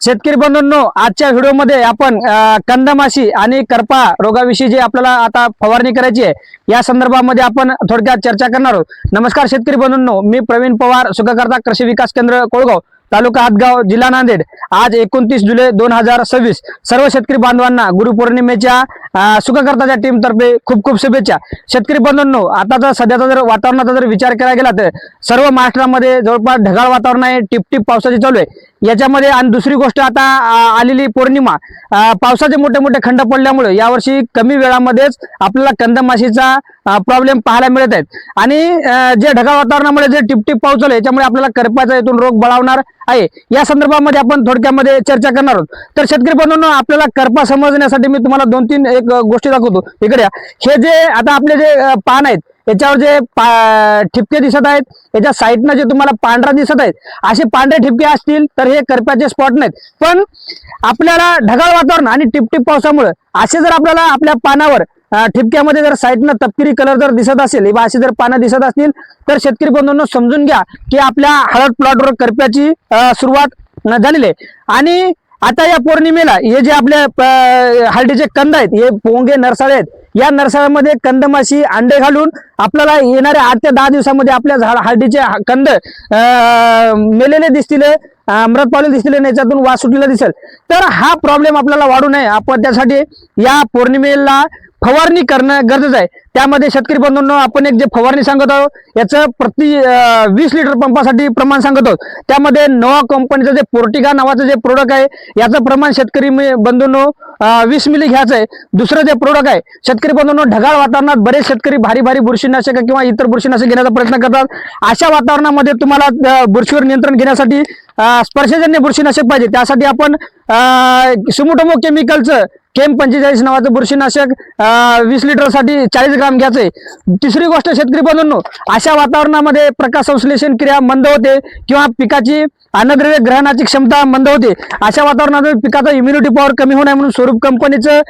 शेतकरी बंधूंनो, आजच्या व्हिडिओमध्ये आपण कंदमाशी आणि करपा रोगाविषयी जे आपल्याला आता फवारणी करायची आहे या संदर्भामध्ये आपण थोडक्यात चर्चा करणार आहोत। नमस्कार शेतकरी बंधूंनो, मी प्रवीण पवार, सुखकर्ता कृषी विकास केंद्र कोळगाव, तालुका हातगाव, जिल्हा नांदेड। आज 29 जुलै 2026 सर्व शेतकरी बांधवांना गुरुपौर्णिमेच्या सुखकर्ताच्या टीम तर्फे खूप खूप शुभेच्छा। शेतकरी बंधूंनो, आताचा सध्याचा जर वातावरणाचा जर विचार केला गेला तर सर्व महाराष्ट्रामध्ये जवळपास ढगाळ वातावरण आहे, टिपटिप पावसाची चालू आहे याच्यामध्ये। आणि दुसरी गोष्ट, आता आलेली पौर्णिमा, पावसाचे मोठे मोठे खंड पडल्यामुळे यावर्षी कमी वेळामध्येच आपल्याला कंदमाशीचा प्रॉब्लेम पाहायला मिळत आहेत। आणि जे ढगाळ वातावरणामुळे जे टिपटिप पाऊस चालू आहे याच्यामुळे आपल्याला करपाचा इथून रोग बळावणार आहे, या संदर्भामध्ये आपण थोडक्यामध्ये चर्चा करणार आहोत। तर शेतकरी बंधूंनो, आपल्याला करपा समजण्यासाठी मी तुम्हाला 2-3 एक गोष्टी दाखवतो। इकडे हे जे आता आपले जे पान आहेत याच्यावर जे ठिपके दिसत आहेत, याच्या साईडनं जे तुम्हाला पांढरा दिसत आहेत, असे पांढरे ठिपके असतील तर हे करप्याचे स्पॉट नाहीत। पण आपल्याला ढगाळ वातावरण आणि टिपटिप पावसामुळे असे जर आपल्याला आपल्या पानावर ठिपक्यामध्ये जर साईडनं तपकिरी कलर जर दिसत असेल, असे जर पानं दिसत असतील तर शेतकरी बंधूंनो समजून घ्या की आपल्या हळद प्लॉटवर करप्याची सुरुवात झालेली आहे। आणि आता या पौर्णिमेला हे जे आपल्या हळदीचे कंद आहेत, हे पोंगे नरसाळे आहेत, या नरसाळ्यामध्ये कंदमाशी अंडे घालून आपल्याला येणाऱ्या 8 ते 10 दिवसामध्ये आपल्या हळदीचे कंद मेलेले दिसतील, मृत पावलेले दिसतील, याच्यातून वास सुटलेला दिसेल। तर हा प्रॉब्लेम आपल्याला वाढू नये, आपण त्यासाठी या पौर्णिमेला फवारणी करणं गरजेचं आहे। त्यामध्ये शेतकरी बंधूंनो, आपण एक जे फवारणी सांगत आहोत याचं प्रति 20 लिटर पंपासाठी प्रमाण सांगत आहोत। त्यामध्ये नोवा कंपनीचं जे पोर्टिगा नावाचं जे प्रोडक्ट आहे याचं प्रमाण शेतकरी बंधूंनो 20 मिली घ्यायचं आहे। दुसरं जे प्रोडक्ट आहे शेतकरी बंधूंनो, ढगाळ वातावरणात बरेच शेतकरी भारी भारी बुरशीनाशक किंवा इतर बुरशीनाशक घेण्याचा प्रयत्न करतात। अशा वातावरणामध्ये तुम्हाला बुरशीवर नियंत्रण घेण्यासाठी स्पर्शजन्य बुरशीनाशक पाहिजे। त्यासाठी आपण सुमोटोमो केमिकलचं केम 45 नावाचं बुरशीनाशक 20 लिटर साठी 40 ग्राम घ्यायचंय। तिसरी गोष्ट शेतकरी बंधूंनो, अशा वातावरणामध्ये प्रकाश संश्लेषण क्रिया मंद होते किंवा पिकाची अन्नद्रव्य ग्रहणाची क्षमता मंद होते। अशा वातावरणात पिकाचा इम्युनिटी पॉवर कमी होणार म्हणून स्वरूप कंपनीचं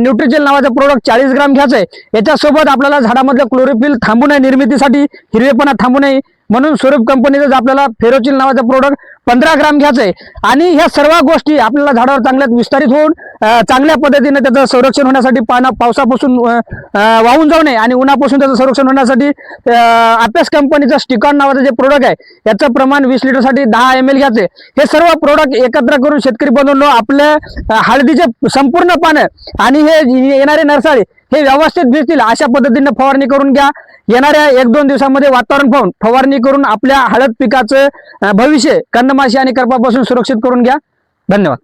न्यूट्रिजेल नावाचं प्रोडक्ट 40 ग्राम घ्यायचंय। याच्यासोबत आपल्याला झाडामधलं क्लोरोफिल थांबू नये, निर्मितीसाठी हिरवेपणा थांबू नये म्हणून स्वरूप कंपनीचं आपल्याला फेरोचिल नावाचं प्रोडक्ट 15 ग्राम घ्यायचंय। आणि ह्या सर्व गोष्टी आपल्याला झाडावर चांगल्यात विस्तारित होऊन चांगल्या पद्धतीने त्याचं संरक्षण होण्यासाठी, पावसापासून वाहून जाऊ नये आणि उन्हापासून त्याचं संरक्षण होण्यासाठी अपेस कंपनीचं स्टिकॉन नावाचं जे प्रोडक्ट आहे याचं प्रमाण 20 लिटर साठी 10 ml घ्यायचे। हे सर्व प्रोडक्ट एकत्र करून शेतकरी बंधूंनो, आपल्या हळदीचे संपूर्ण पानं आणि हे येणारे नरसाळे हे व्यवस्थित भिजतील अशा पद्धतीने फवारणी करून घ्या। येणाऱ्या 1-2 दिवसांमध्ये वातावरण पाहून फवारणी करून आपल्या हळद पिकाचं भविष्य कंदमाशी आणि करपापासून सुरक्षित करून घ्या। धन्यवाद।